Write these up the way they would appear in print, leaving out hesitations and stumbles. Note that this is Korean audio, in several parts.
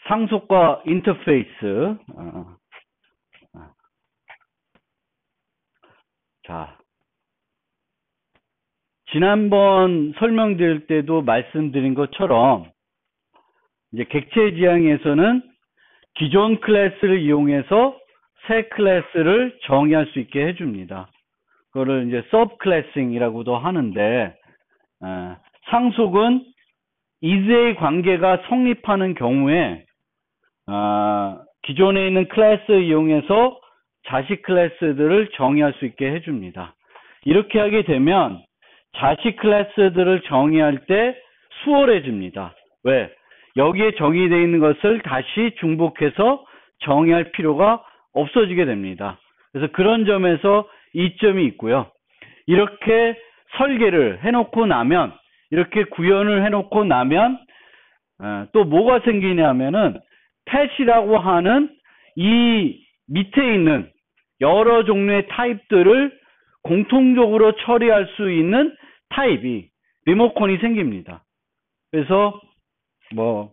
상속과 인터페이스. 자, 지난번 설명드릴 때도 말씀드린 것처럼 이제 객체 지향에서는 기존 클래스를 이용해서 새 클래스를 정의할 수 있게 해줍니다. 그거를 이제 서브 클래싱이라고도 하는데, 상속은 is의 관계가 성립하는 경우에 기존에 있는 클래스 이용해서 자식 클래스들을 정의할 수 있게 해줍니다. 이렇게 하게 되면 자식 클래스들을 정의할 때 수월해집니다. 왜? 여기에 정의되어 있는 것을 다시 중복해서 정의할 필요가 없어지게 됩니다. 그래서 그런 점에서 이점이 있고요. 이렇게 설계를 해놓고 나면, 이렇게 구현을 해놓고 나면 또 뭐가 생기냐면은 펫이라고 하는 이 밑에 있는 여러 종류의 타입들을 공통적으로 처리할 수 있는 타입이 리모컨이 생깁니다. 그래서 뭐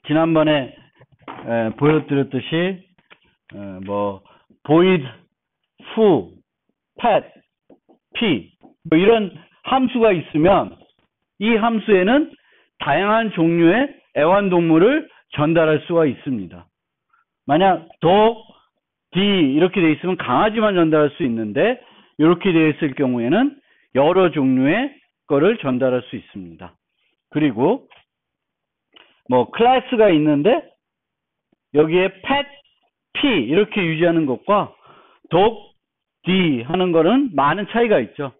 지난번에 보여드렸듯이 뭐 void, foo, pet, p 뭐 이런 함수가 있으면 이 함수에는 다양한 종류의 애완동물을 전달할 수가 있습니다. 만약 dog, D 이렇게 되어 있으면 강아지만 전달할 수 있는데 이렇게 되어 있을 경우에는 여러 종류의 거를 전달할 수 있습니다. 그리고 뭐 클래스가 있는데 여기에 pet, P 이렇게 유지하는 것과 dog, D 하는 거는 많은 차이가 있죠.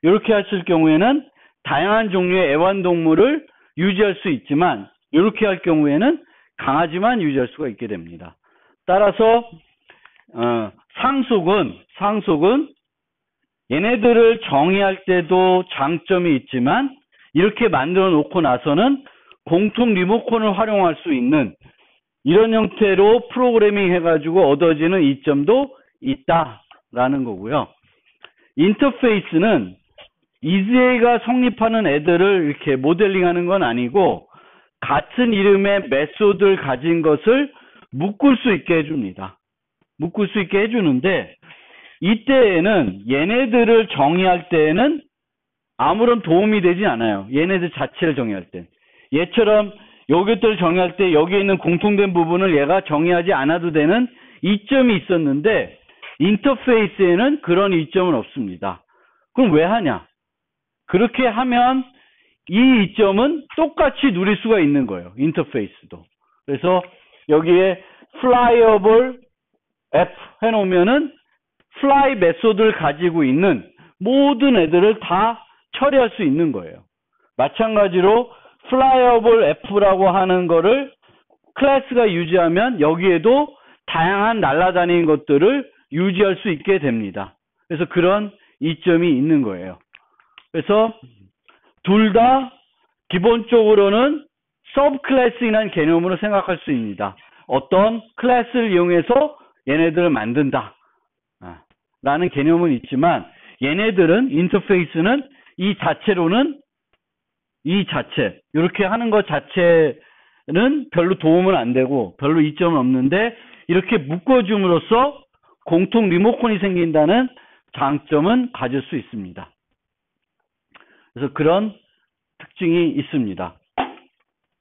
이렇게 하실 경우에는 다양한 종류의 애완동물을 유지할 수 있지만 이렇게 할 경우에는 강아지만 유지할 수가 있게 됩니다. 따라서 상속은 얘네들을 정의할 때도 장점이 있지만 이렇게 만들어 놓고 나서는 공통 리모컨을 활용할 수 있는 이런 형태로 프로그래밍 해가지고 얻어지는 이점도 있다라는 거고요. 인터페이스는 isA가 성립하는 애들을 이렇게 모델링하는 건 아니고 같은 이름의 메소드를 가진 것을 묶을 수 있게 해줍니다. 묶을 수 있게 해주는데 이때에는 얘네들을 정의할 때에는 아무런 도움이 되지 않아요. 얘네들 자체를 정의할 때. 얘처럼 여기들을 정의할 때 여기에 있는 공통된 부분을 얘가 정의하지 않아도 되는 이점이 있었는데 인터페이스에는 그런 이점은 없습니다. 그럼 왜 하냐? 그렇게 하면 이 이점은 똑같이 누릴 수가 있는 거예요. 인터페이스도. 그래서 여기에 flyable F 해놓으면은 fly 메소드를 가지고 있는 모든 애들을 다 처리할 수 있는 거예요. 마찬가지로 flyable F라고 하는 거를 클래스가 유지하면 여기에도 다양한 날아다니는 것들을 유지할 수 있게 됩니다. 그래서 그런 이점이 있는 거예요. 그래서 둘 다 기본적으로는 서브 클래스라는 개념으로 생각할 수 있습니다. 어떤 클래스를 이용해서 얘네들을 만든다 라는 개념은 있지만 얘네들은 인터페이스는 이 자체로는 이렇게 하는 것 자체는 별로 도움은 안 되고 별로 이점은 없는데 이렇게 묶어줌으로써 공통 리모컨이 생긴다는 장점은 가질 수 있습니다. 그래서 그런 특징이 있습니다.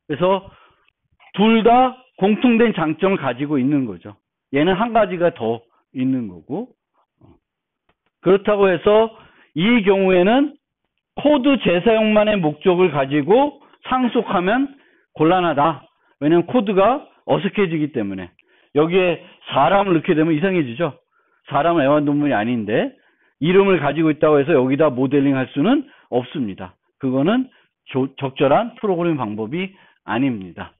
그래서 둘 다 공통된 장점을 가지고 있는 거죠. 얘는 한 가지가 더 있는 거고 그렇다고 해서 이 경우에는 코드 재사용만의 목적을 가지고 상속하면 곤란하다. 왜냐하면 코드가 어색해지기 때문에 여기에 사람을 넣게 되면 이상해지죠. 사람은 애완동물이 아닌데 이름을 가지고 있다고 해서 여기다 모델링 할 수는 없습니다. 그거는 적절한 프로그래밍 방법이 아닙니다.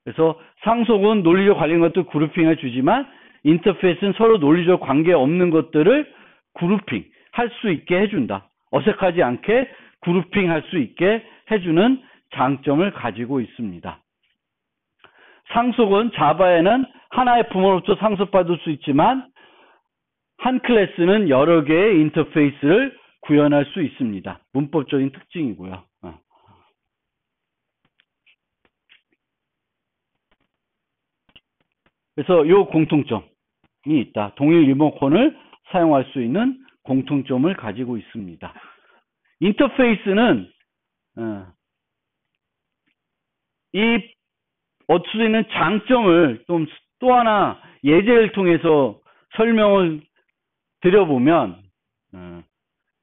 그래서 상속은 논리적 관련 것들 그룹핑을 주지만 인터페이스는 서로 논리적 관계 없는 것들을 그룹핑 할 수 있게 해준다. 어색하지 않게 그룹핑 할 수 있게 해주는 장점을 가지고 있습니다. 상속은 자바에는 하나의 부모로부터 상속받을 수 있지만 한 클래스는 여러 개의 인터페이스를 구현할 수 있습니다. 문법적인 특징이고요. 그래서 요 공통점이 있다. 동일 리모컨을 사용할 수 있는 공통점을 가지고 있습니다. 인터페이스는 이 얻을 수 있는 장점을 또 하나 예제를 통해서 설명을 드려보면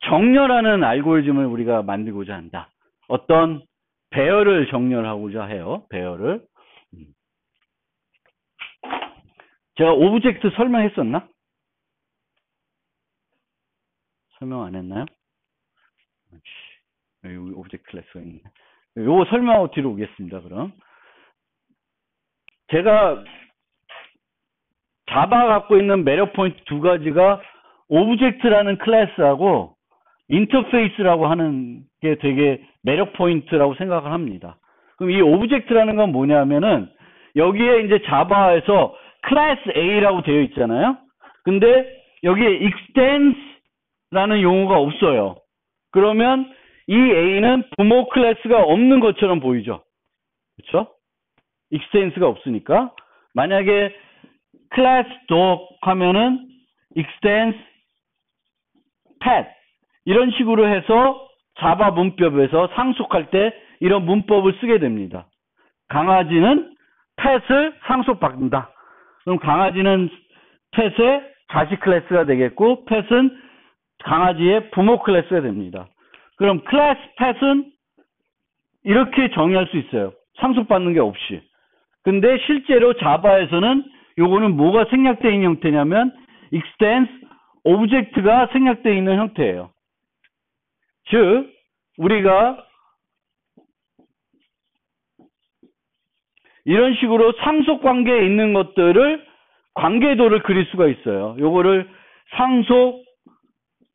정렬하는 알고리즘을 우리가 만들고자 한다. 어떤 배열을 정렬하고자 해요. 배열을. 제가 오브젝트 설명했었나? 설명 안 했나요? 여기 오브젝트 클래스가 있네. 요거 설명하고 뒤로 오겠습니다. 그럼 제가 자바가 갖고 있는 매력 포인트 두 가지가 오브젝트라는 클래스하고 인터페이스라고 하는 게 되게 매력 포인트라고 생각을 합니다. 그럼 이 오브젝트라는 건 뭐냐면은 여기에 이제 자바에서 클래스 A라고 되어 있잖아요. 근데 여기에 extens라는 용어가 없어요. 그러면 이 A는 부모 클래스가 없는 것처럼 보이죠. 그렇죠? extens가 없으니까 만약에 클래스 dog 하면은 extends pet 이런 식으로 해서 자바 문법에서 상속할 때 이런 문법을 쓰게 됩니다. 강아지는 pet을 상속받는다. 그럼 강아지는 pet의 자식 클래스가 되겠고 pet은 강아지의 부모 클래스가 됩니다. 그럼 클래스 pet은 이렇게 정의할 수 있어요. 상속받는 게 없이. 근데 실제로 자바에서는 요거는 뭐가 생략되어 있는 형태냐면 extends 오브젝트가 생략되어 있는 형태예요. 즉 우리가 이런 식으로 상속 관계에 있는 것들을 관계도를 그릴 수가 있어요. 요거를 상속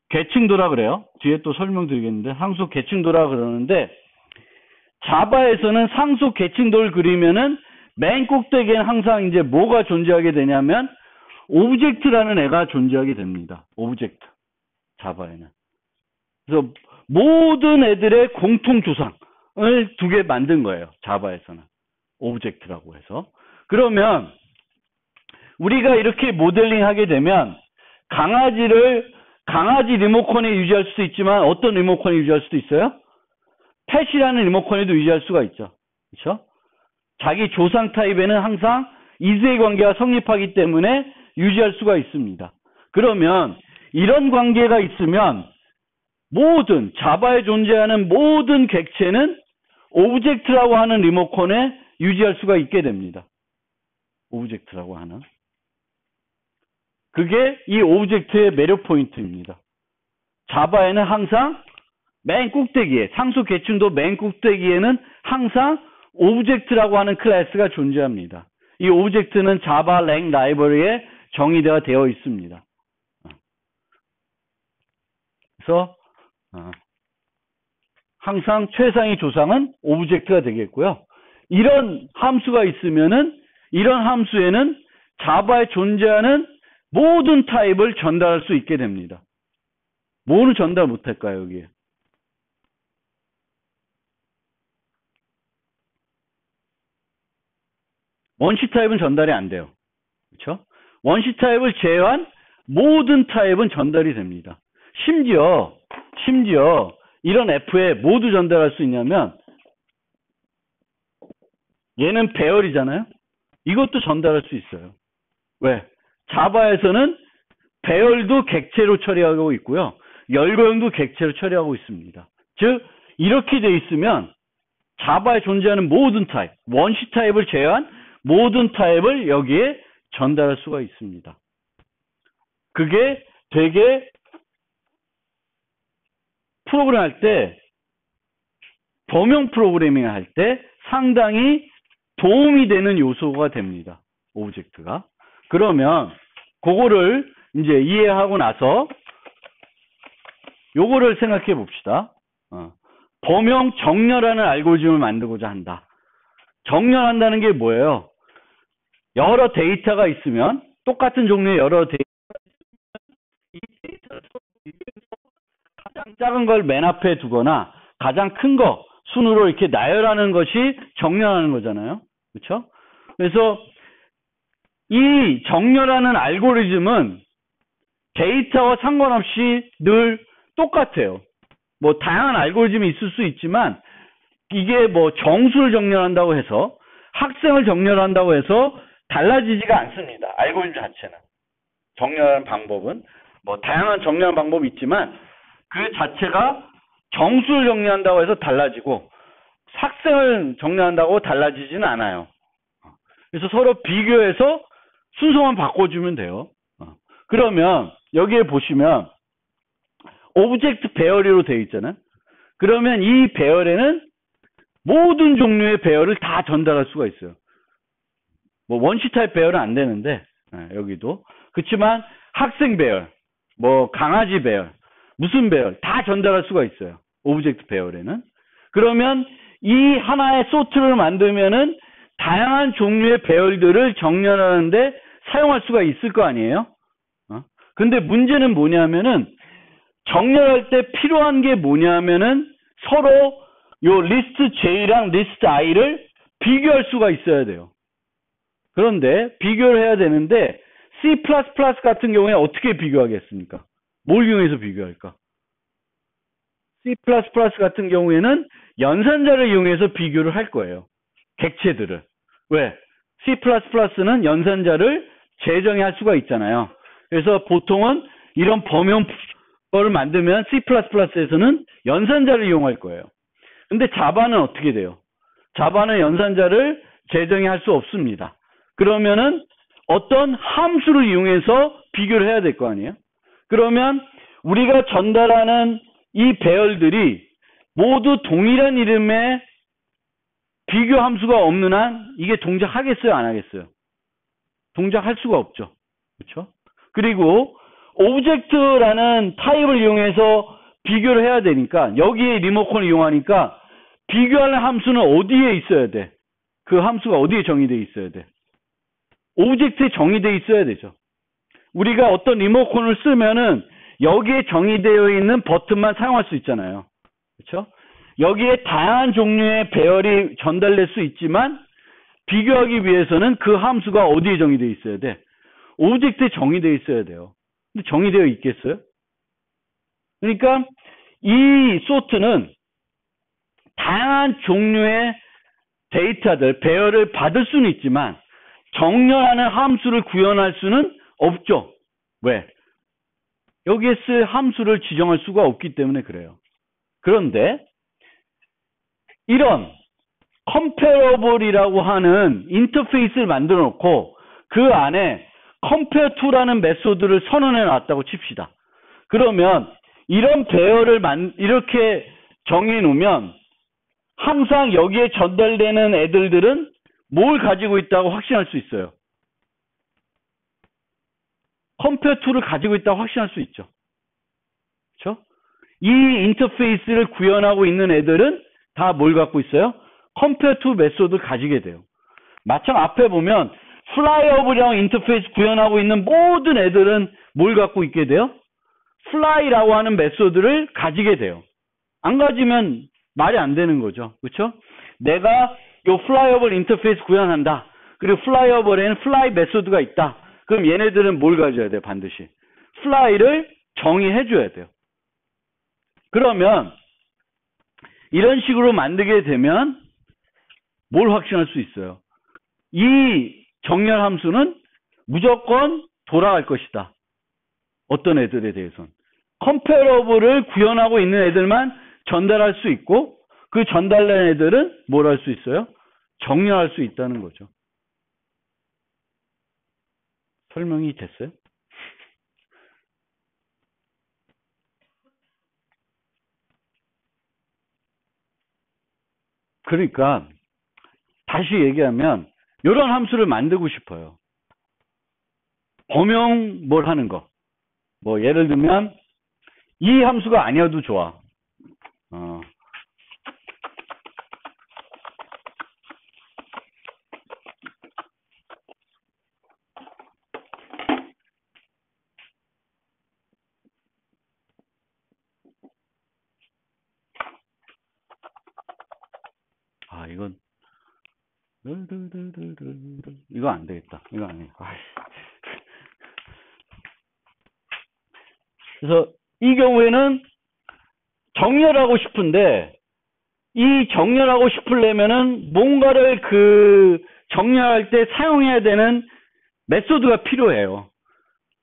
계층도라 그래요. 뒤에 또 설명드리겠는데 상속 계층도라 그러는데 자바에서는 상속 계층도를 그리면은 맨 꼭대기에는 항상 이제 뭐가 존재하게 되냐면 오브젝트라는 애가 존재하게 됩니다. 오브젝트. 자바에는. 그래서 모든 애들의 공통 조상을 두 개 만든 거예요. 자바에서는. 오브젝트라고 해서. 그러면 우리가 이렇게 모델링 하게 되면 강아지 리모컨에 유지할 수도 있지만 어떤 리모컨에 유지할 수도 있어요? 펫이라는 리모컨에도 유지할 수가 있죠. 그렇죠? 자기 조상 타입에는 항상 이수의 관계가 성립하기 때문에 유지할 수가 있습니다. 그러면 이런 관계가 있으면 모든 자바에 존재하는 모든 객체는 오브젝트라고 하는 리모컨에 유지할 수가 있게 됩니다. 오브젝트라고 하는. 그게 이 오브젝트의 매력 포인트입니다. 자바에는 항상 맨 꼭대기에, 상속 계층도 맨 꼭대기에는 항상 오브젝트라고 하는 클래스가 존재합니다. 이 오브젝트는 자바 랭 라이브러리에 정의가 되어 있습니다. 그래서 항상 최상위 조상은 오브젝트가 되겠고요. 이런 함수가 있으면은 이런 함수에는 자바에 존재하는 모든 타입을 전달할 수 있게 됩니다. 뭐는 전달 못할까요, 여기에? 원시 타입은 전달이 안 돼요. 그렇죠? 원시 타입을 제외한 모든 타입은 전달이 됩니다. 심지어 이런 F에 모두 전달할 수 있냐면 얘는 배열이잖아요. 이것도 전달할 수 있어요. 왜? 자바에서는 배열도 객체로 처리하고 있고요. 열거형도 객체로 처리하고 있습니다. 즉 이렇게 돼 있으면 자바에 존재하는 모든 타입, 원시 타입을 제외한 모든 타입을 여기에 전달할 수가 있습니다. 그게 되게 프로그램 할 때, 범용 프로그래밍 할 때 상당히 도움이 되는 요소가 됩니다. 오브젝트가. 그러면 그거를 이제 이해하고 나서 요거를 생각해 봅시다. 범용 정렬하는 알고리즘을 만들고자 한다. 정렬한다는 게 뭐예요? 여러 데이터가 있으면 똑같은 종류의 여러 데이터가 있으면 이 데이터를 가장 작은 걸 맨 앞에 두거나 가장 큰 거 순으로 이렇게 나열하는 것이 정렬하는 거잖아요. 그렇죠? 그래서 이 정렬하는 알고리즘은 데이터와 상관없이 늘 똑같아요. 뭐 다양한 알고리즘이 있을 수 있지만 이게 뭐 정수를 정렬한다고 해서 학생을 정렬한다고 해서 달라지지가 않습니다. 알고리즘 자체는. 정렬하는 방법은 뭐 다양한 정렬하는 방법이 있지만 그 자체가 정수를 정렬한다고 해서 달라지고 학생을 정렬한다고 달라지지는 않아요. 그래서 서로 비교해서 순서만 바꿔주면 돼요. 그러면 여기에 보시면 오브젝트 배열이로 되어 있잖아요. 그러면 이 배열에는 모든 종류의 배열을 다 전달할 수가 있어요. 뭐 원시 타입 배열은 안 되는데 여기도 그렇지만 학생 배열, 뭐 강아지 배열, 무슨 배열 다 전달할 수가 있어요. 오브젝트 배열에는. 그러면 이 하나의 소트를 만들면은 다양한 종류의 배열들을 정렬하는데 사용할 수가 있을 거 아니에요? 근데 문제는 뭐냐면은 정렬할 때 필요한 게 뭐냐면은 서로 요 리스트 J랑 리스트 I를 비교할 수가 있어야 돼요. 그런데 비교를 해야 되는데 C++ 같은 경우에 어떻게 비교하겠습니까? 뭘 이용해서 비교할까? C++ 같은 경우에는 연산자를 이용해서 비교를 할 거예요. 객체들을. 왜? C++는 연산자를 재정의할 수가 있잖아요. 그래서 보통은 이런 범용을 만들면 C++에서는 연산자를 이용할 거예요. 근데 자바는 어떻게 돼요? 자바는 연산자를 재정의할 수 없습니다. 그러면은 어떤 함수를 이용해서 비교를 해야 될 거 아니에요? 그러면 우리가 전달하는 이 배열들이 모두 동일한 이름의 비교 함수가 없는 한 이게 동작하겠어요? 안 하겠어요? 동작할 수가 없죠. 그렇죠? 그리고 오브젝트라는 타입을 이용해서 비교를 해야 되니까 여기에 리모컨을 이용하니까 비교하는 함수는 어디에 있어야 돼? 그 함수가 어디에 정의되어 있어야 돼? 오브젝트에 정의되어 있어야 되죠. 우리가 어떤 리모컨을 쓰면은 여기에 정의되어 있는 버튼만 사용할 수 있잖아요. 그렇죠? 여기에 다양한 종류의 배열이 전달될 수 있지만 비교하기 위해서는 그 함수가 어디에 정의되어 있어야 돼? 오브젝트에 정의되어 있어야 돼요. 근데 정의되어 있겠어요? 그러니까 이 소트는 다양한 종류의 데이터들, 배열을 받을 수는 있지만 정렬하는 함수를 구현할 수는 없죠. 왜? 여기에 쓸 함수를 지정할 수가 없기 때문에 그래요. 그런데 이런 comparable이라고 하는 인터페이스를 만들어 놓고 그 안에 compare to라는 메소드를 선언해 놨다고 칩시다. 그러면 이런 배열을 이렇게 정해 놓으면 항상 여기에 전달되는 애들은 뭘 가지고 있다고 확신할 수 있어요. compare to를 가지고 있다고 확신할 수 있죠. 그렇죠? 이 인터페이스를 구현하고 있는 애들은 다 뭘 갖고 있어요? compare to 메소드를 가지게 돼요. 마침 앞에 보면 flyup이라고 인터페이스 구현하고 있는 모든 애들은 뭘 갖고 있게 돼요? fly라고 하는 메소드를 가지게 돼요. 안 가지면 말이 안 되는 거죠. 그렇죠? 내가 요 flyable 인터페이스 구현한다. 그리고 flyable에는 fly 메소드가 있다. 그럼 얘네들은 뭘 가져야 돼요? 반드시 fly를 정의해 줘야 돼요. 그러면 이런 식으로 만들게 되면 뭘 확신할 수 있어요? 이 정렬 함수는 무조건 돌아갈 것이다. 어떤 애들에 대해서는 comparable을 구현하고 있는 애들만 전달할 수 있고 그 전달된 애들은 뭘 할 수 있어요? 정렬할 수 있다는 거죠. 설명이 됐어요? 그러니까 다시 얘기하면 이런 함수를 만들고 싶어요. 범용 뭘 하는 거. 뭐 예를 들면 이 함수가 아니어도 좋아. 이건 이거 안 되겠다. 이거 안 돼. 그래서 이 경우에는 정렬하고 싶은데 이 정렬하고 싶으려면은 뭔가를 정렬할 때 사용해야 되는 메소드가 필요해요.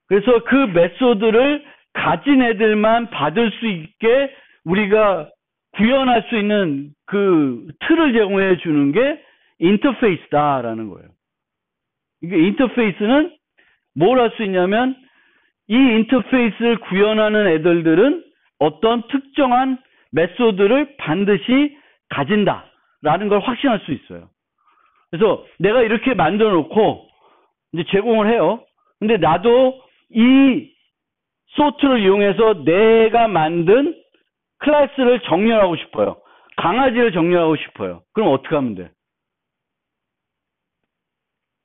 그래서 그 메소드를 가진 애들만 받을 수 있게 우리가 구현할 수 있는 그 틀을 제공해 주는 게 인터페이스다라는 거예요. 이게 인터페이스는 뭘 할 수 있냐면 이 인터페이스를 구현하는 애들은 어떤 특정한 메소드를 반드시 가진다라는 걸 확신할 수 있어요. 그래서 내가 이렇게 만들어 놓고 이제 제공을 해요. 근데 나도 이 소트를 이용해서 내가 만든 클래스를 정렬하고 싶어요. 강아지를 정렬하고 싶어요. 그럼 어떻게 하면 돼?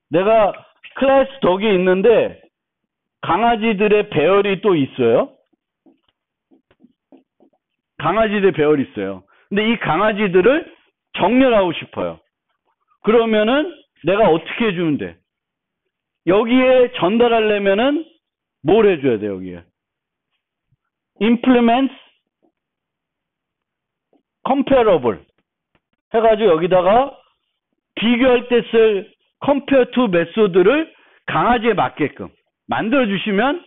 내가 클래스 덕이 있는데 강아지들의 배열이 또 있어요. 강아지들의 배열이 있어요. 근데 이 강아지들을 정렬하고 싶어요. 그러면은 내가 어떻게 해주면 돼? 여기에 전달하려면은 뭘 해줘야 돼, 여기에? implements comparable 해가지고 여기다가 비교할 때 쓸 compare to 메소드를 강아지에 맞게끔 만들어주시면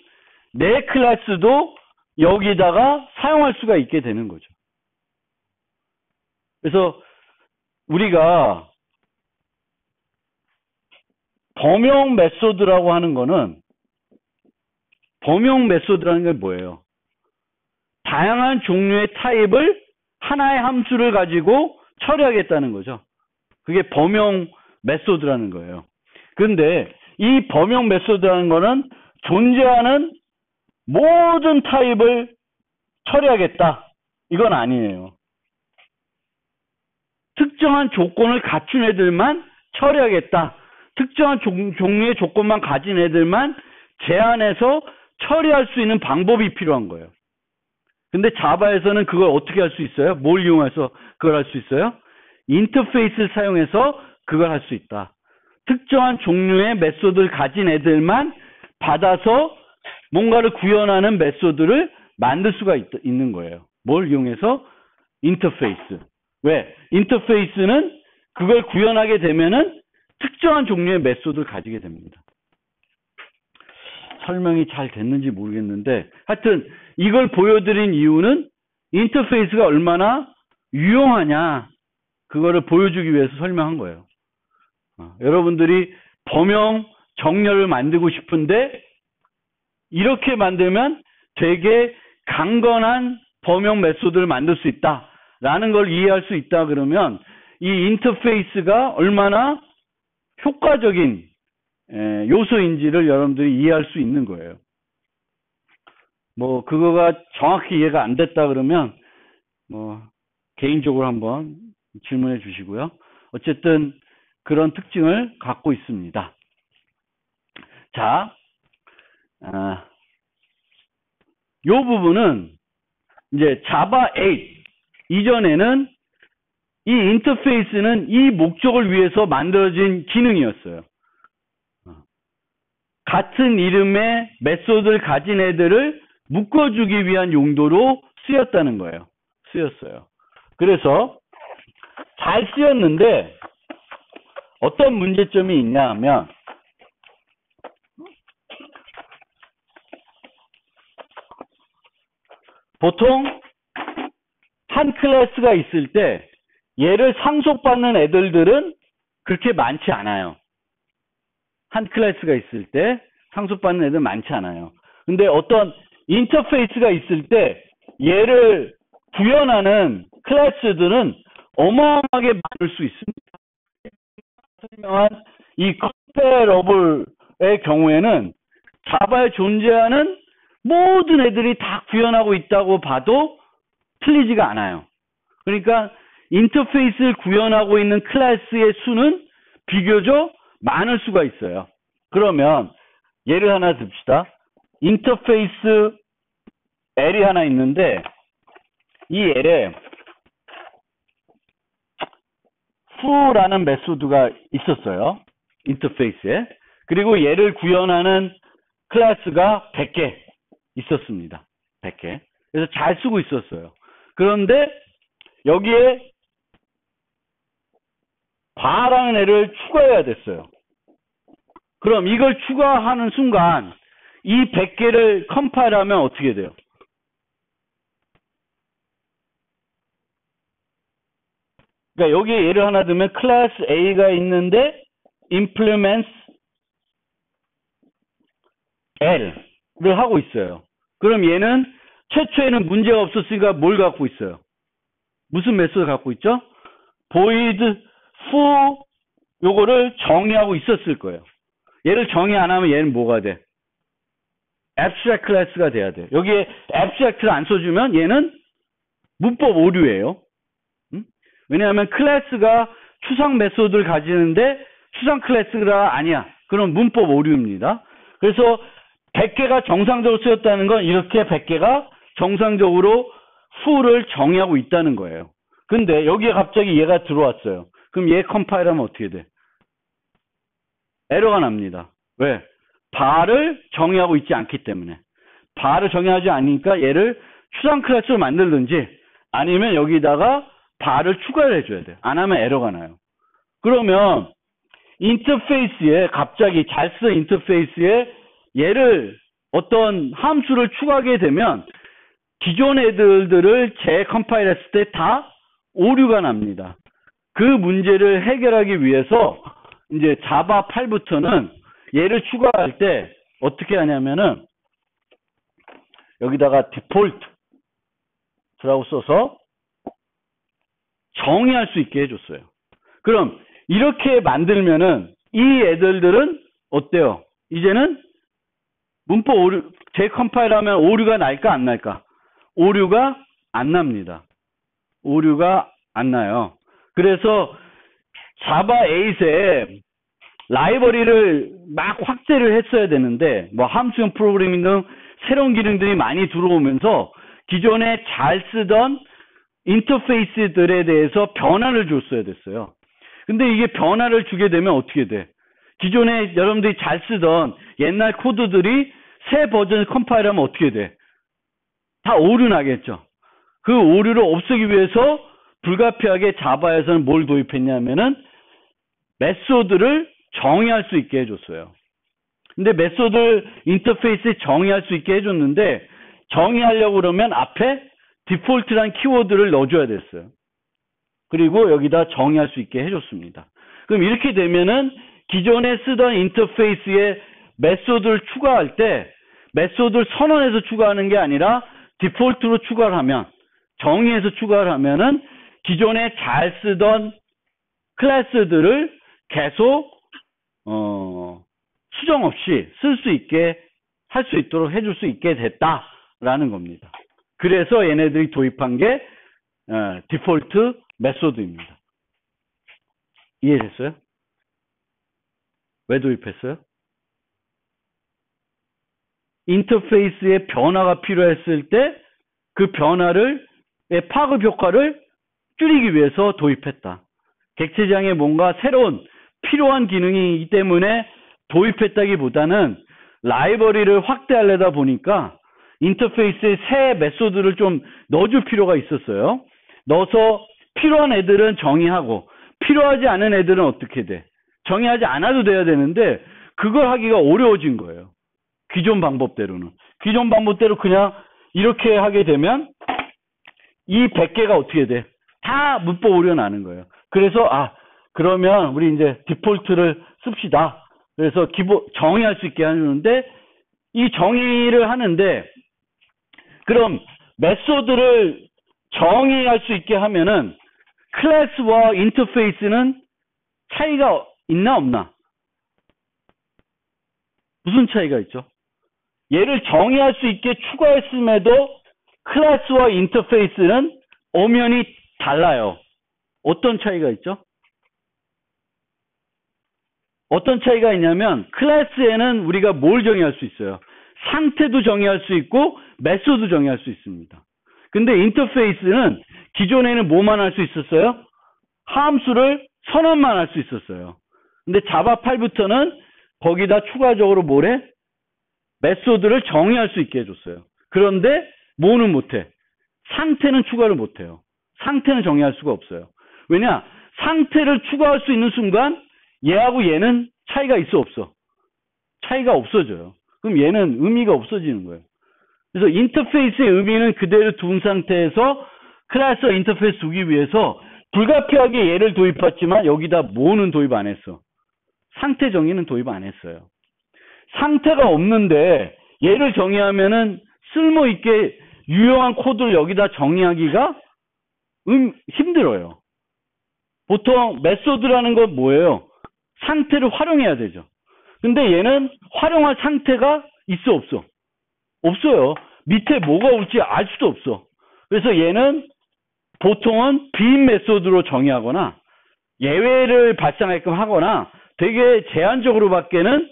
내 클래스도 여기다가 사용할 수가 있게 되는 거죠. 그래서 우리가 범용 메소드라고 하는 거는 범용 메소드라는 게 뭐예요? 다양한 종류의 타입을 하나의 함수를 가지고 처리하겠다는 거죠. 그게 범용 메소드라는 거예요. 그런데 이 범용 메소드라는 거는 존재하는 모든 타입을 처리하겠다. 이건 아니에요. 특정한 조건을 갖춘 애들만 처리하겠다. 특정한 종류의 조건만 가진 애들만 제한해서 처리할 수 있는 방법이 필요한 거예요. 근데 자바에서는 그걸 어떻게 할 수 있어요? 뭘 이용해서 그걸 할 수 있어요? 인터페이스를 사용해서 그걸 할 수 있다. 특정한 종류의 메소드를 가진 애들만 받아서 뭔가를 구현하는 메소드를 만들 수가 있는 거예요. 뭘 이용해서? 인터페이스. 왜? 인터페이스는 그걸 구현하게 되면은 특정한 종류의 메소드를 가지게 됩니다. 설명이 잘 됐는지 모르겠는데 하여튼 이걸 보여드린 이유는 인터페이스가 얼마나 유용하냐 그거를 보여주기 위해서 설명한 거예요. 여러분들이 범용 정렬을 만들고 싶은데 이렇게 만들면 되게 강건한 범용 메소드를 만들 수 있다라는 걸 이해할 수 있다 그러면 이 인터페이스가 얼마나 효과적인 요소인지를 여러분들이 이해할 수 있는 거예요. 뭐 그거가 정확히 이해가 안 됐다 그러면 뭐 개인적으로 한번 질문해 주시고요. 어쨌든 그런 특징을 갖고 있습니다. 자, 이 부분은 이제 자바 8 이전에는 이 인터페이스는 이 목적을 위해서 만들어진 기능이었어요. 같은 이름의 메소드를 가진 애들을 묶어주기 위한 용도로 쓰였다는 거예요. 쓰였어요. 그래서 잘 쓰였는데 어떤 문제점이 있냐 하면 보통 한 클래스가 있을 때 얘를 상속받는 애들은 그렇게 많지 않아요. 한 클래스가 있을 때 상속받는 애들 많지 않아요. 근데 어떤 인터페이스가 있을 때 얘를 구현하는 클래스들은 어마어마하게 많을 수 있습니다. 설명한 이 컴패러블의 경우에는 자바에 존재하는 모든 애들이 다 구현하고 있다고 봐도 틀리지가 않아요. 그러니까 인터페이스를 구현하고 있는 클래스의 수는 비교적 많을 수가 있어요. 그러면 예를 하나 듭시다. 인터페이스 L이 하나 있는데 이 L에 foo라는 메소드가 있었어요. 인터페이스에. 그리고 얘를 구현하는 클래스가 100개 있었습니다. 100개. 그래서 잘 쓰고 있었어요. 그런데 여기에 바라는 애를 추가해야 됐어요. 그럼 이걸 추가하는 순간 이 100개를 컴파일하면 어떻게 돼요? 그러니까 여기에 예를 하나 들면 클래스 A가 있는데 implements L를 하고 있어요. 그럼 얘는 최초에는 문제가 없었으니까 뭘 갖고 있어요? 무슨 메소드 갖고 있죠? void foo 요거를 정의하고 있었을 거예요. 얘를 정의 안 하면 얘는 뭐가 돼? abstract class가 돼야 돼. 여기에 abstract를 안 써주면 얘는 문법 오류예요. 왜냐하면 클래스가 추상 메소드를 가지는데 추상 클래스가 아니야. 그럼 문법 오류입니다. 그래서 100개가 정상적으로 쓰였다는 건 이렇게 100개가 정상적으로 fu를 정의하고 있다는 거예요. 근데 여기에 갑자기 얘가 들어왔어요. 그럼 얘 컴파일하면 어떻게 돼? 에러가 납니다. 왜? 바를 정의하고 있지 않기 때문에. 바를 정의하지 않으니까 얘를 추상 클래스로 만들든지 아니면 여기다가 바를 추가를 해줘야 돼요. 안 하면 에러가 나요. 그러면 인터페이스에 갑자기 잘 쓰는 인터페이스에 얘를 어떤 함수를 추가하게 되면 기존 애들을 재컴파일 했을 때 다 오류가 납니다. 그 문제를 해결하기 위해서 이제 자바 8부터는 얘를 추가할 때 어떻게 하냐면은 여기다가 디폴트라고 써서 정의할 수 있게 해줬어요. 그럼 이렇게 만들면은 이 애들은 어때요? 이제는 문법 오류, 재컴파일하면 오류가 날까 안 날까? 오류가 안 납니다. 오류가 안 나요. 그래서 자바 8에 라이브러리를 막 확대를 했어야 되는데 뭐 함수형 프로그래밍 등 새로운 기능들이 많이 들어오면서 기존에 잘 쓰던 인터페이스들에 대해서 변화를 줬어야 됐어요. 근데 이게 변화를 주게 되면 어떻게 돼? 기존에 여러분들이 잘 쓰던 옛날 코드들이 새 버전 컴파일하면 어떻게 돼? 다 오류 나겠죠. 그 오류를 없애기 위해서 불가피하게 자바에서는 뭘 도입했냐면은 메소드를 정의할 수 있게 해줬어요. 근데 메소드 인터페이스에 정의할 수 있게 해줬는데 정의하려고 그러면 앞에 디폴트란 키워드를 넣어줘야 됐어요. 그리고 여기다 정의할 수 있게 해줬습니다. 그럼 이렇게 되면은 기존에 쓰던 인터페이스에 메소드를 추가할 때 메소드를 선언해서 추가하는 게 아니라 디폴트로 추가를 하면 정의해서 추가를 하면은 기존에 잘 쓰던 클래스들을 계속 수정 없이 쓸 수 있게 할 수 있도록 해줄 수 있게 됐다라는 겁니다. 그래서 얘네들이 도입한 게 디폴트 메소드입니다. 이해됐어요? 왜 도입했어요? 인터페이스에 변화가 필요했을 때 그 변화를 파급 효과를 줄이기 위해서 도입했다. 객체장에 뭔가 새로운 필요한 기능이기 때문에 도입했다기보다는 라이브러리를 확대하려다 보니까 인터페이스에 새 메소드를 좀 넣어줄 필요가 있었어요. 넣어서 필요한 애들은 정의하고 필요하지 않은 애들은 어떻게 돼? 정의하지 않아도 돼야 되는데 그걸 하기가 어려워진 거예요. 기존 방법대로는. 기존 방법대로 그냥 이렇게 하게 되면 이 100개가 어떻게 돼? 다 문법 오류가 나는 거예요. 그래서 그러면 우리 이제 디폴트를 씁시다. 그래서 정의할 수 있게 하는데 이 정의를 하는데 그럼 메소드를 정의할 수 있게 하면은 클래스와 인터페이스는 차이가 있나 없나? 무슨 차이가 있죠? 얘를 정의할 수 있게 추가했음에도 클래스와 인터페이스는 엄연히 달라요. 어떤 차이가 있죠? 어떤 차이가 있냐면 클래스에는 우리가 뭘 정의할 수 있어요? 상태도 정의할 수 있고 메소드 정의할 수 있습니다. 근데 인터페이스는 기존에는 뭐만 할 수 있었어요? 함수를 선언만 할 수 있었어요. 근데 자바 8부터는 거기다 추가적으로 뭐래? 메소드를 정의할 수 있게 해줬어요. 그런데 뭐는 못해? 상태는 추가를 못해요. 상태는 정의할 수가 없어요. 왜냐? 상태를 추가할 수 있는 순간 얘하고 얘는 차이가 있어 없어? 차이가 없어져요. 그럼 얘는 의미가 없어지는 거예요. 그래서 인터페이스의 의미는 그대로 둔 상태에서 클래스 인터페이스 두기 위해서 불가피하게 얘를 도입했지만 여기다 뭐는 도입 안 했어. 상태 정의는 도입 안 했어요. 상태가 없는데 얘를 정의하면은 쓸모 있게 유용한 코드를 여기다 정의하기가 힘들어요. 보통 메소드라는 건 뭐예요? 상태를 활용해야 되죠. 근데 얘는 활용할 상태가 있어 없어? 없어요. 밑에 뭐가 올지 알 수도 없어. 그래서 얘는 보통은 빈 메소드로 정의하거나 예외를 발생하게끔 하거나 되게 제한적으로 밖에는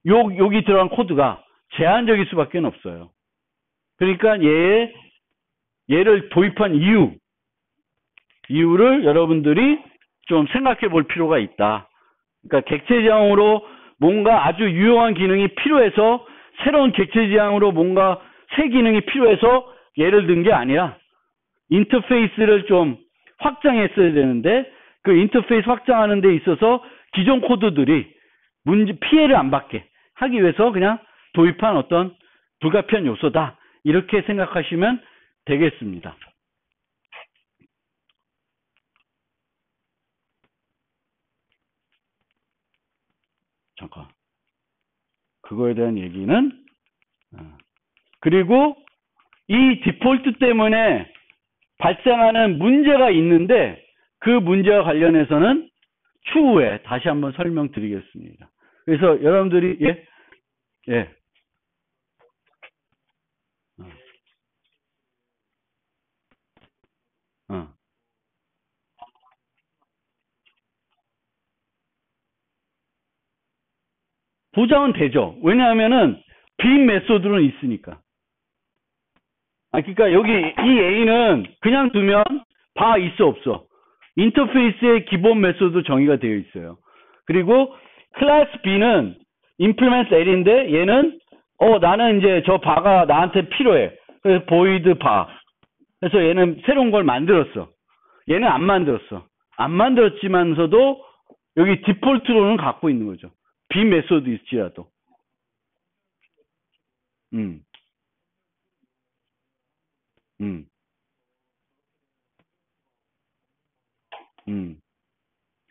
여기 들어간 코드가 제한적일 수밖에 없어요. 그러니까 얘를 도입한 이유를 여러분들이 좀 생각해 볼 필요가 있다. 그러니까 객체 지향으로 뭔가 아주 유용한 기능이 필요해서 새로운 객체 지향으로 뭔가 새 기능이 필요해서 얘를 든 게 아니라 인터페이스를 좀 확장했어야 되는데 그 인터페이스 확장하는 데 있어서 기존 코드들이 피해를 안 받게 하기 위해서 그냥 도입한 어떤 불가피한 요소다. 이렇게 생각하시면 되겠습니다. 잠깐. 그거에 대한 얘기는 그리고 이 디폴트 때문에 발생하는 문제가 있는데 그 문제와 관련해서는 추후에 다시 한번 설명드리겠습니다. 그래서 여러분들이 예. 보장은 되죠. 왜냐하면은 빈 메소드는 있으니까. 그러니까 여기 이 A는 그냥 두면 바 있어 없어. 인터페이스의 기본 메소드 정의가 되어 있어요. 그리고 클래스 B는 implement L인데 얘는 나는 이제 저 바가 나한테 필요해. 그래서 void 바. 그래서 얘는 새로운 걸 만들었어. 얘는 안 만들었어. 안 만들었지만서도 여기 디폴트로는 갖고 있는 거죠. 빈 메소드 있지라도.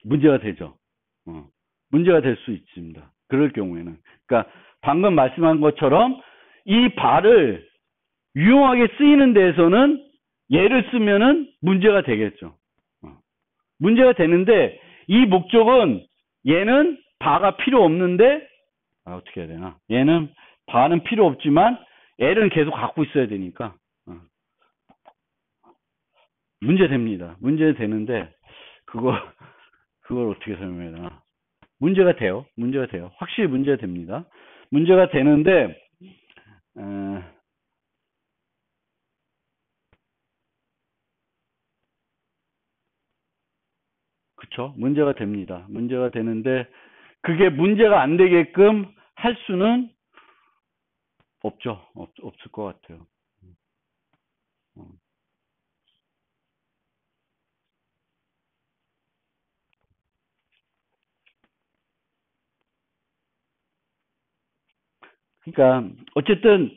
문제가 되죠. 문제가 될 수 있습니다. 그럴 경우에는. 그러니까 방금 말씀한 것처럼 이 발을 유용하게 쓰이는 데에서는 얘를 쓰면은 문제가 되겠죠. 문제가 되는데 이 목적은 얘는 바가 필요 없는데 어떻게 해야 되나? 얘는 바는 필요 없지만 얘는 계속 갖고 있어야 되니까 문제 됩니다. 문제 되는데 그걸 어떻게 설명해야 되나? 문제가 돼요. 문제가 돼요. 확실히 문제가 됩니다. 문제가 되는데 그쵸? 문제가 됩니다. 문제가 되는데 그게 문제가 안 되게끔 할 수는 없죠. 없을 것 같아요. 그러니까 어쨌든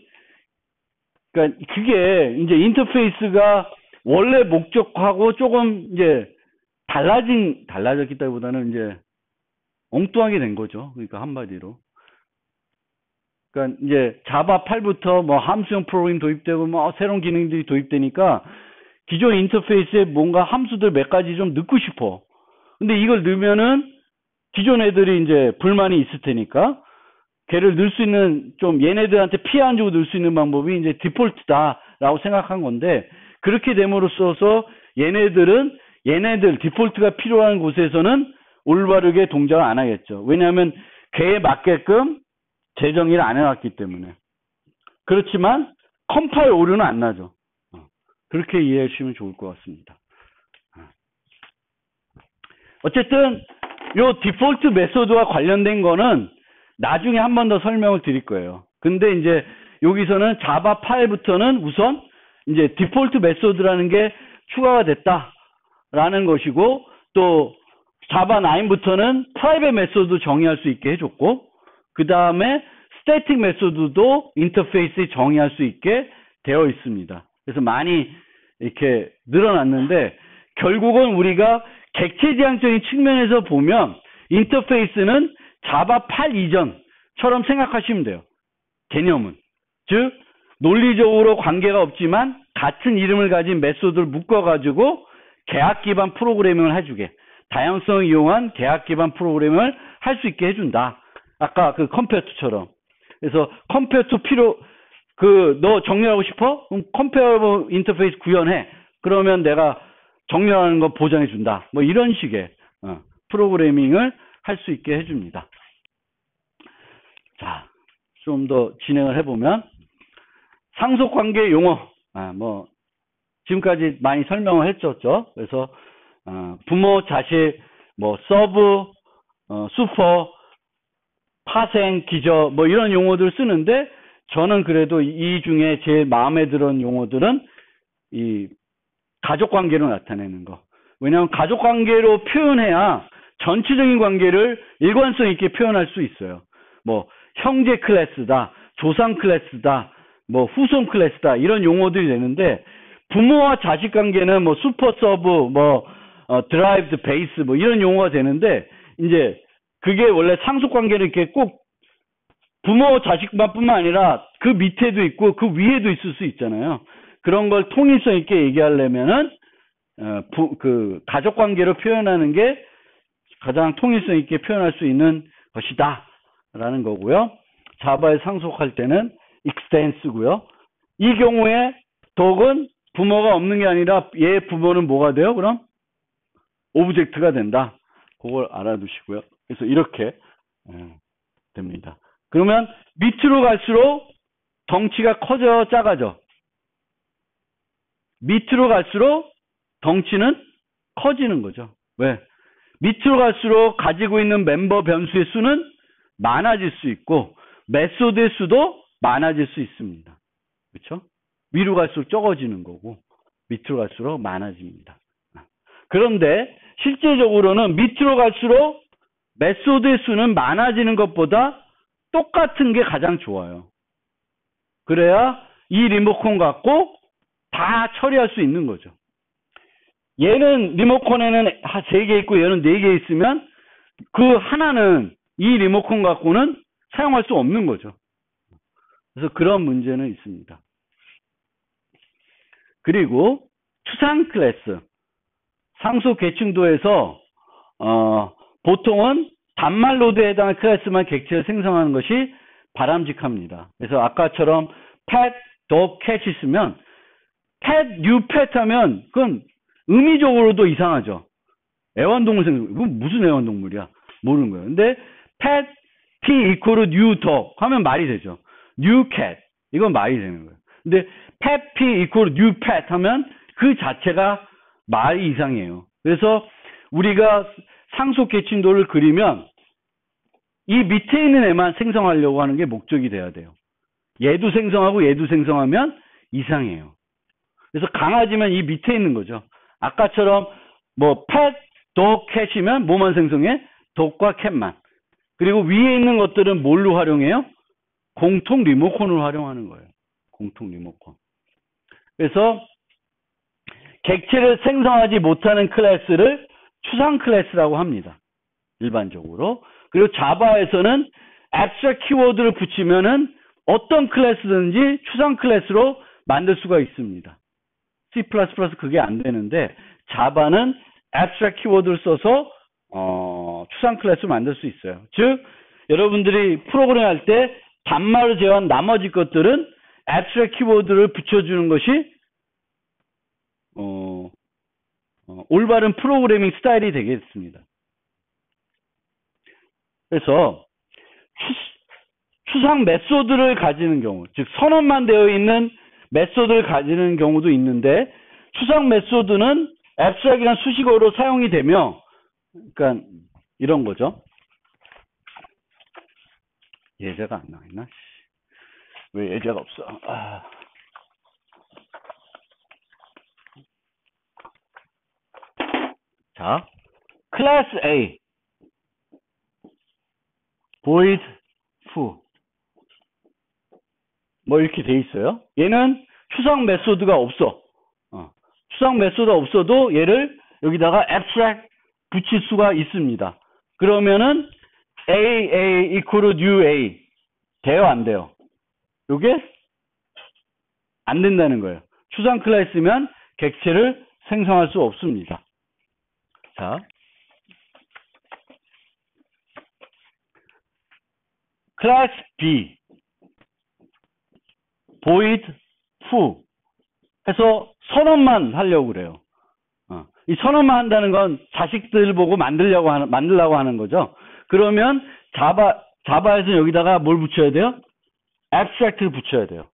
그러니까 그게 이제 인터페이스가 원래 목적하고 조금 이제 달라졌기보다는 이제 엉뚱하게 된 거죠. 그러니까 한마디로. 그러니까 이제 자바 8부터 뭐 함수형 프로그램 도입되고 뭐 새로운 기능들이 도입되니까 기존 인터페이스에 뭔가 함수들 몇 가지 좀 넣고 싶어. 근데 이걸 넣으면은 기존 애들이 이제 불만이 있을 테니까 걔를 넣을 수 있는 좀 얘네들한테 피해 안 주고 넣을 수 있는 방법이 이제 디폴트다라고 생각한 건데 그렇게 됨으로써 얘네들 디폴트가 필요한 곳에서는 올바르게 동작을 안 하겠죠. 왜냐하면 걔에 맞게끔 재정의를 안 해놨기 때문에. 그렇지만 컴파일 오류는 안 나죠. 그렇게 이해해 주시면 좋을 것 같습니다. 어쨌든 요 디폴트 메소드와 관련된 거는 나중에 한 번 더 설명을 드릴 거예요. 근데 이제 여기서는 자바 8부터는 우선 이제 디폴트 메소드라는 게 추가가 됐다라는 것이고, 또 자바 9부터는 프라이빗 메소드 정의할 수 있게 해줬고, 그 다음에 스태틱 메소드도 인터페이스에 정의할 수 있게 되어 있습니다. 그래서 많이 이렇게 늘어났는데, 결국은 우리가 객체 지향적인 측면에서 보면 인터페이스는 자바 8 이전처럼 생각하시면 돼요. 개념은. 즉 논리적으로 관계가 없지만 같은 이름을 가진 메소드를 묶어가지고 계약 기반 프로그래밍을 해주게, 다양성을 이용한 계약 기반 프로그래밍을 할 수 있게 해준다. 아까 그 컴페어투처럼. 그래서 컴페어투 너 정렬하고 싶어? 그럼 컴페어블 인터페이스 구현해. 그러면 내가 정렬하는 거 보장해준다. 뭐 이런 식의 프로그래밍을 할 수 있게 해줍니다. 자, 좀 더 진행을 해보면 상속관계 용어, 지금까지 많이 설명을 했었죠. 그래서 부모, 자식, 서브, 수퍼, 파생, 기저, 이런 용어들 쓰는데, 저는 그래도 이 중에 제일 마음에 드는 용어들은 이 가족관계로 나타내는 거. 왜냐하면 가족관계로 표현해야 전체적인 관계를 일관성 있게 표현할 수 있어요. 형제 클래스다, 조상 클래스다, 후손 클래스다, 이런 용어들이 되는데, 부모와 자식 관계는 슈퍼 서브, 드라이브드 베이스, 이런 용어가 되는데, 이제 그게 원래 상속 관계는 이렇게 꼭 부모 자식만 뿐만 아니라 그 밑에도 있고 그 위에도 있을 수 있잖아요. 그런 걸 통일성 있게 얘기하려면은 그 가족 관계로 표현하는 게 가장 통일성 있게 표현할 수 있는 것이다 라는 거고요. 자바에 상속할 때는 extense고요. 이 경우에 덕은 부모가 없는 게 아니라 얘 부모는 뭐가 돼요? 그럼 오브젝트가 된다. 그걸 알아두시고요. 그래서 이렇게 됩니다. 그러면 밑으로 갈수록 덩치가 커져 작아져? 밑으로 갈수록 덩치는 커지는 거죠. 왜? 밑으로 갈수록 가지고 있는 멤버 변수의 수는 많아질 수 있고 메소드의 수도 많아질 수 있습니다. 그렇죠? 위로 갈수록 적어지는 거고 밑으로 갈수록 많아집니다. 그런데 실제적으로는 밑으로 갈수록 메소드의 수는 많아지는 것보다 똑같은 게 가장 좋아요. 그래야 이 리모컨 갖고 다 처리할 수 있는 거죠. 얘는 리모컨에는 3개 있고 얘는 4개 있으면 그 하나는 이 리모컨 갖고는 사용할 수 없는 거죠. 그래서 그런 문제는 있습니다. 그리고 추상 클래스, 상속 계층도에서 보통은 단말 로드에 해당하는 클래스만 객체를 생성하는 것이 바람직합니다. 그래서 아까처럼 pet, dog, cat 있으면 pet, new pet 하면 그건 의미적으로도 이상하죠. 애완동물 생성, 그건 무슨 애완동물이야? 모르는 거예요. 근데 pet, p equal new dog 하면 말이 되죠. new cat, 이건 말이 되는 거예요. 근데 pet, p equal new pet 하면 그 자체가 말이 이상해요. 그래서 우리가 상속 계층도를 그리면 이 밑에 있는 애만 생성하려고 하는 게 목적이 돼야 돼요. 얘도 생성하고 얘도 생성하면 이상해요. 그래서 강아지면 이 밑에 있는 거죠. 아까처럼 pet, dog, cat이면 뭐만 생성해? dog과 cat만. 그리고 위에 있는 것들은 뭘로 활용해요? 공통 리모컨을 활용하는 거예요. 공통 리모컨. 그래서 객체를 생성하지 못하는 클래스를 추상 클래스라고 합니다. 일반적으로. 그리고 자바에서는 abstract 키워드를 붙이면은 어떤 클래스든지 추상 클래스로 만들 수가 있습니다. C++ 그게 안 되는데 자바는 abstract 키워드를 써서 추상 클래스를 만들 수 있어요. 즉 여러분들이 프로그램 할 때 단말을 제외한 나머지 것들은 abstract 키워드를 붙여주는 것이 올바른 프로그래밍 스타일이 되겠습니다. 그래서 추상 메소드를 가지는 경우, 즉 선언만 되어 있는 메소드를 가지는 경우도 있는데 추상 메소드는 abstract이라는 수식어로 사용이 되며 그러니까 이런 거죠. 예제가 안 나와있나? 왜 예제가 없어? 자, 클래스 A, void foo. 뭐 이렇게 돼 있어요. 얘는 추상 메소드가 없어. 추상 메소드가 없어도 얘를 여기다가 abstract 붙일 수가 있습니다. 그러면은 A equal new A 돼요, 안 돼요? 요게 안 된다는 거예요. 추상 클래스면 객체를 생성할 수 없습니다. 자, 클래스 B, void foo 해서 선언만 하려고 그래요. 이 선언만 한다는 건 자식들 보고 만들라고 하는 거죠. 그러면 자바에서 여기다가 뭘 붙여야 돼요? abstract를 붙여야 돼요.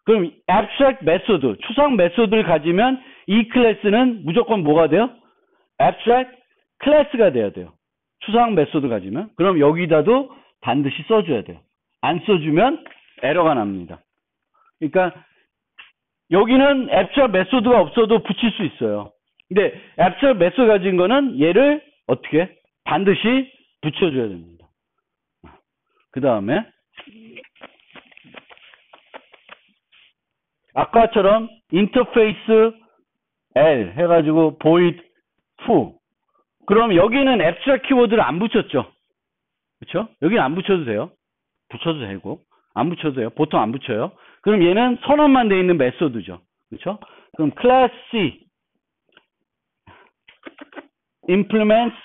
그럼 abstract 메소드, 추상 메소드를 가지면 이 클래스는 무조건 뭐가 돼요? abstract 클래스가 돼야 돼요. 추상 메소드 가지면. 그럼 여기다도 반드시 써줘야 돼요. 안 써주면 에러가 납니다. 그러니까 여기는 abstract 메소드가 없어도 붙일 수 있어요. 근데 abstract 메소드 가진 거는 얘를 어떻게? 반드시 붙여줘야 됩니다. 그 다음에 아까처럼 인터페이스 L 해가지고 void foo. 그럼 여기는 abstract 키워드를 안 붙였죠. 그렇죠? 여기는 안 붙여도 돼요. 붙여도 되고 안 붙여도 돼요. 보통 안 붙여요. 그럼 얘는 선언만 돼 있는 메소드죠. 그렇죠? 그럼 class C implements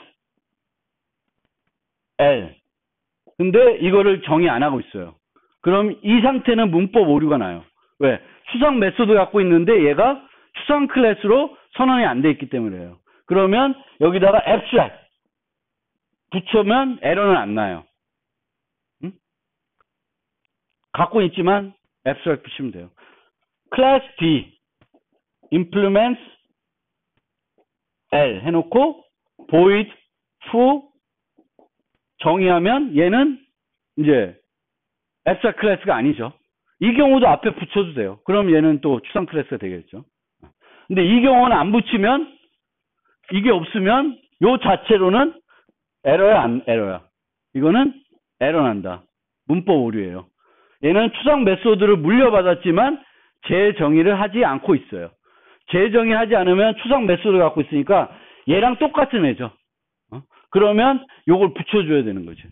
L. 근데 이거를 정의 안 하고 있어요. 그럼 이 상태는 문법 오류가 나요. 왜? 추상 메소드 갖고 있는데 얘가 추상 클래스로 선언이 안 돼 있기 때문에요. 그러면 여기다가 abstract 붙여면 에러는 안 나요. 응? 갖고 있지만 abstract 붙이면 돼요. class D implements L 해놓고 void foo 정의하면 얘는 이제 abstract 클래스가 아니죠. 이 경우도 앞에 붙여도 돼요. 그럼 얘는 또 추상 클래스가 되겠죠. 근데 이 경우는 안 붙이면 이게 없으면 요 자체로는 에러야 안 에러야. 이거는 에러 난다. 문법 오류예요. 얘는 추상 메소드를 물려받았지만 재정의를 하지 않고 있어요. 재정의하지 않으면 추상 메소드를 갖고 있으니까 얘랑 똑같은 애죠. 그러면 요걸 붙여줘야 되는 거죠.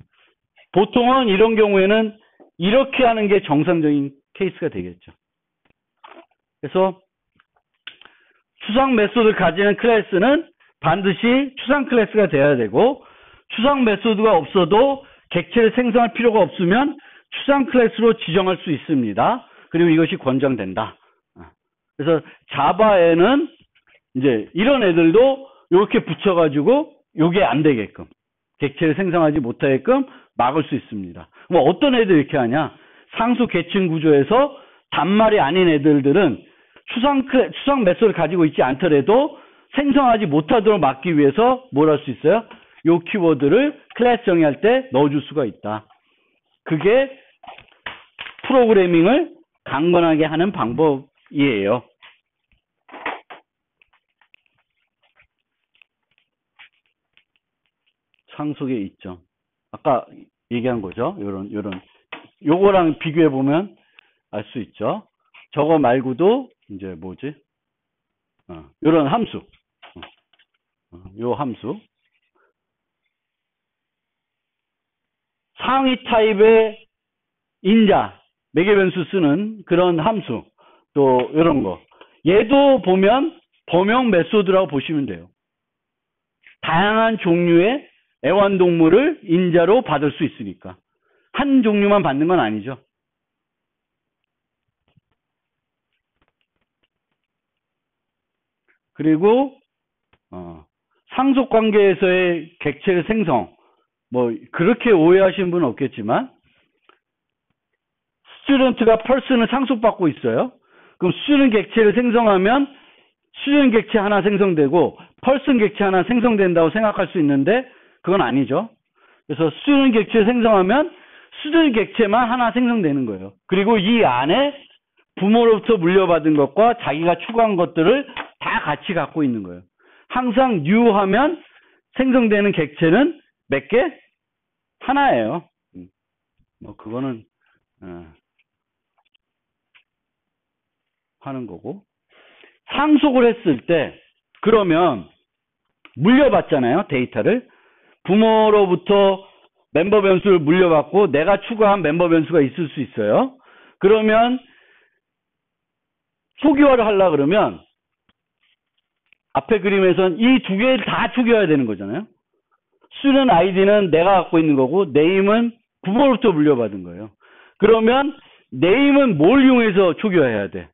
보통은 이런 경우에는 이렇게 하는 게 정상적인 케이스가 되겠죠. 그래서 추상 메소드를 가지는 클래스는 반드시 추상 클래스가 돼야 되고 추상 메소드가 없어도 객체를 생성할 필요가 없으면 추상 클래스로 지정할 수 있습니다. 그리고 이것이 권장된다. 그래서 자바에는 이제 이런 애들도 이렇게 붙여가지고 요게 안 되게끔 객체를 생성하지 못하게끔 막을 수 있습니다. 뭐 어떤 애들 이렇게 하냐? 상수 계층 구조에서 단말이 아닌 애들은 추상 메소드를 가지고 있지 않더라도 생성하지 못하도록 막기 위해서 뭘 할 수 있어요? 요 키워드를 클래스 정의할 때 넣어줄 수가 있다. 그게 프로그래밍을 강건하게 하는 방법이에요. 상속의 이점. 아까 얘기한 거죠. 요거랑 비교해 보면 알 수 있죠. 저거 말고도 이제 뭐지? 요런 함수. 요 함수. 상위 타입의 인자, 매개변수 쓰는 그런 함수. 또 요런 거. 얘도 보면 범용 메소드라고 보시면 돼요. 다양한 종류의 애완동물을 인자로 받을 수 있으니까. 한 종류만 받는 건 아니죠. 그리고 상속관계에서의 객체의 생성. 뭐 그렇게 오해하시는 분은 없겠지만 스튜던트가 person을 상속받고 있어요. 그럼 스튜던트 객체를 생성하면 수준 객체 하나 생성되고 펄슨 객체 하나 생성된다고 생각할 수 있는데 그건 아니죠. 그래서 수준 객체 생성하면 수준 객체만 하나 생성되는 거예요. 그리고 이 안에 부모로부터 물려받은 것과 자기가 추가한 것들을 다 같이 갖고 있는 거예요. 항상 new 하면 생성되는 객체는 몇 개? 하나예요. 뭐 그거는 하는 거고. 상속을 했을 때 그러면 물려받잖아요. 데이터를. 부모로부터 멤버 변수를 물려받고 내가 추가한 멤버 변수가 있을 수 있어요. 그러면 초기화를 하려고 그러면 앞에 그림에선 이 두 개를 다 초기화해야 되는 거잖아요. student id는 내가 갖고 있는 거고 name은 부모로부터 물려받은 거예요. 그러면 name은 뭘 이용해서 초기화해야 돼?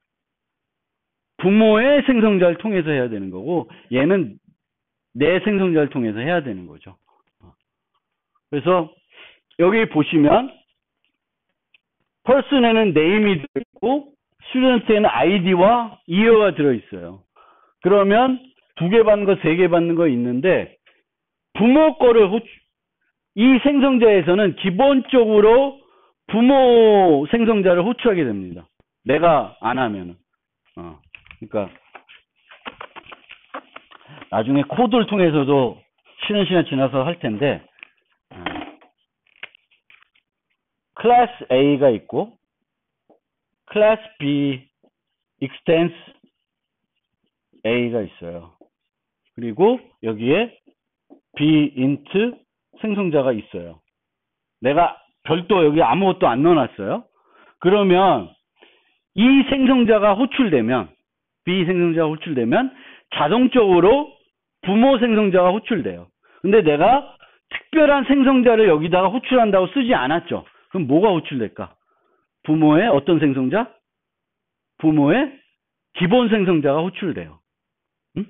부모의 생성자를 통해서 해야 되는 거고 얘는 내 생성자를 통해서 해야 되는 거죠. 그래서 여기 보시면 person에는 name이 들어있고 student에는 id와 year가 들어있어요. 그러면 2개 받는 거, 3개 받는 거 있는데 부모 거를 이 생성자에서는 기본적으로 부모 생성자를 호출하게 됩니다. 내가 안 하면은. 그러니까 나중에 코드를 통해서도 쉬는 시간 지나서 할 텐데 클래스 A가 있고 클래스 B extends A가 있어요. 그리고 여기에 B int 생성자가 있어요. 내가 별도 여기 아무것도 안 넣어놨어요. 그러면 이 생성자가 호출되면 B 생성자가 호출되면 자동적으로 부모 생성자가 호출돼요. 근데 내가 특별한 생성자를 여기다가 호출한다고 쓰지 않았죠. 그럼 뭐가 호출될까? 부모의 어떤 생성자? 부모의 기본 생성자가 호출돼요. 응?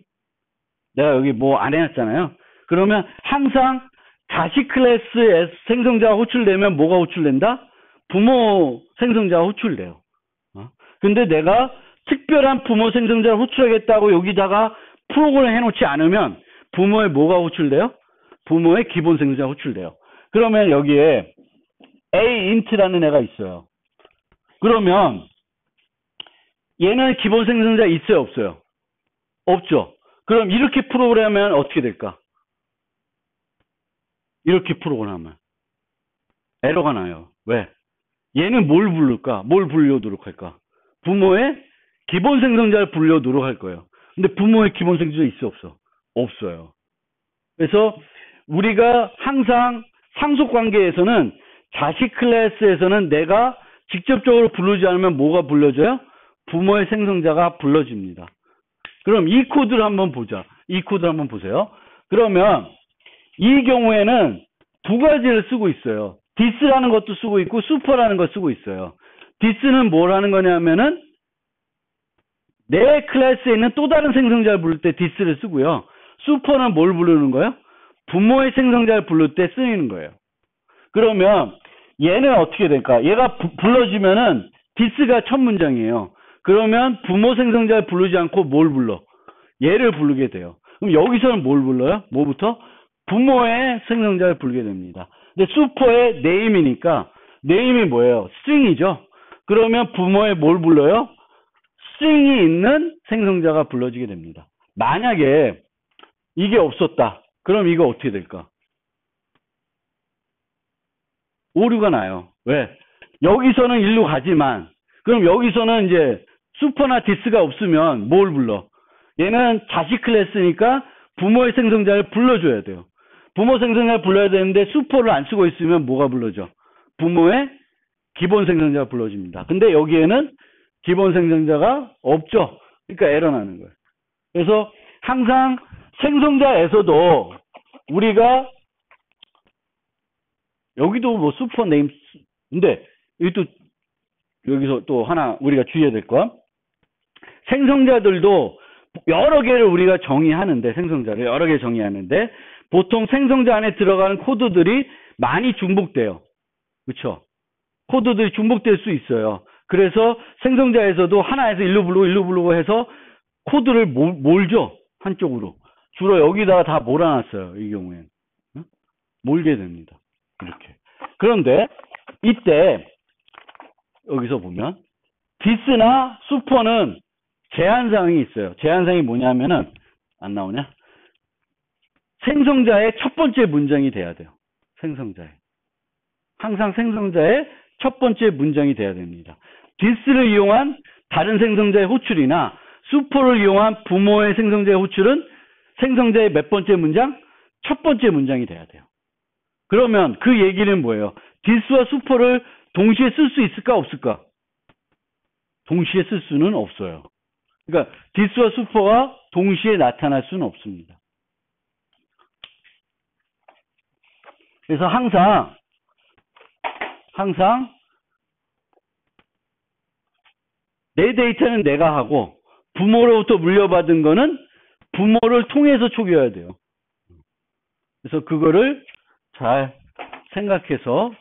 내가 여기 뭐 안 해놨잖아요. 그러면 항상 자식 클래스의 생성자가 호출되면 뭐가 호출된다? 부모 생성자가 호출돼요. 근데 내가 특별한 부모 생성자를 호출하겠다고 여기다가 프로그램 해놓지 않으면 부모의 뭐가 호출돼요? 부모의 기본 생성자가 호출돼요. 그러면 여기에 aint라는 애가 있어요. 그러면 얘는 기본 생성자 있어요, 없어요? 없죠. 그럼 이렇게 프로그램하면 어떻게 될까? 이렇게 프로그램하면 에러가 나요. 왜? 얘는 뭘 부를까? 뭘 불려도록 할까? 부모의 기본 생성자를 불려도록 할 거예요. 근데 부모의 기본 생성자 있어, 없어? 없어요. 그래서 우리가 항상 상속 관계에서는 자식 클래스에서는 내가 직접적으로 부르지 않으면 뭐가 불러져요? 부모의 생성자가 불러집니다. 그럼 이 코드를 한번 보자. 이 코드를 한번 보세요. 그러면 이 경우에는 두 가지를 쓰고 있어요. this라는 것도 쓰고 있고 super라는 거 쓰고 있어요. this는 뭐라는 거냐면은 내 클래스에 있는 또 다른 생성자를 부를 때 this를 쓰고요. super는 뭘 부르는 거예요? 부모의 생성자를 부를 때 쓰이는 거예요. 그러면 얘는 어떻게 될까? 얘가 불러지면은 this가 첫 문장이에요. 그러면 부모 생성자를 부르지 않고 뭘 불러? 얘를 부르게 돼요. 그럼 여기서는 뭘 불러요? 뭐부터? 부모의 생성자를 부르게 됩니다. 근데 super의 name이니까 name이 뭐예요? string이죠. 그러면 부모의 뭘 불러요? string이 있는 생성자가 불러지게 됩니다. 만약에 이게 없었다. 그럼 이거 어떻게 될까? 오류가 나요. 왜? 여기서는 일로 가지만 그럼 여기서는 이제 super나 this가 없으면 뭘 불러? 얘는 자식 클래스니까 부모의 생성자를 불러줘야 돼요. 부모 생성자를 불러야 되는데 super를 안 쓰고 있으면 뭐가 불러져? 부모의 기본 생성자가 불러집니다. 근데 여기에는 기본 생성자가 없죠. 그러니까 에러 나는 거예요. 그래서 항상 생성자에서도 우리가 여기도 뭐 super name 근데 여기서 또 하나 우리가 주의해야 될 거 생성자들도 여러 개를 우리가 정의하는데 생성자를 여러 개 정의하는데 보통 생성자 안에 들어가는 코드들이 많이 중복돼요. 그렇죠? 코드들이 중복될 수 있어요. 그래서 생성자에서도 하나에서 일로 부르고 해서 코드를 몰죠. 한쪽으로. 주로 여기다가 다 몰아놨어요. 이 경우엔. 몰게 됩니다. 이렇게. 그런데 이때 여기서 보면 디스나 슈퍼는 제한사항이 있어요. 제한사항이 뭐냐면은 안 나오냐? 생성자의 첫 번째 문장이 돼야 돼요. 생성자의. 항상 생성자의 첫 번째 문장이 돼야 됩니다. 디스를 이용한 다른 생성자의 호출이나 슈퍼를 이용한 부모의 생성자의 호출은 생성자의 몇 번째 문장? 첫 번째 문장이 돼야 돼요. 그러면 그 얘기는 뭐예요? 디스와 슈퍼를 동시에 쓸 수 있을까 없을까? 동시에 쓸 수는 없어요. 그러니까 디스와 슈퍼가 동시에 나타날 수는 없습니다. 그래서 항상 내 데이터는 내가 하고 부모로부터 물려받은 거는 부모를 통해서 초기화해야 돼요. 그래서 그거를 잘 생각해서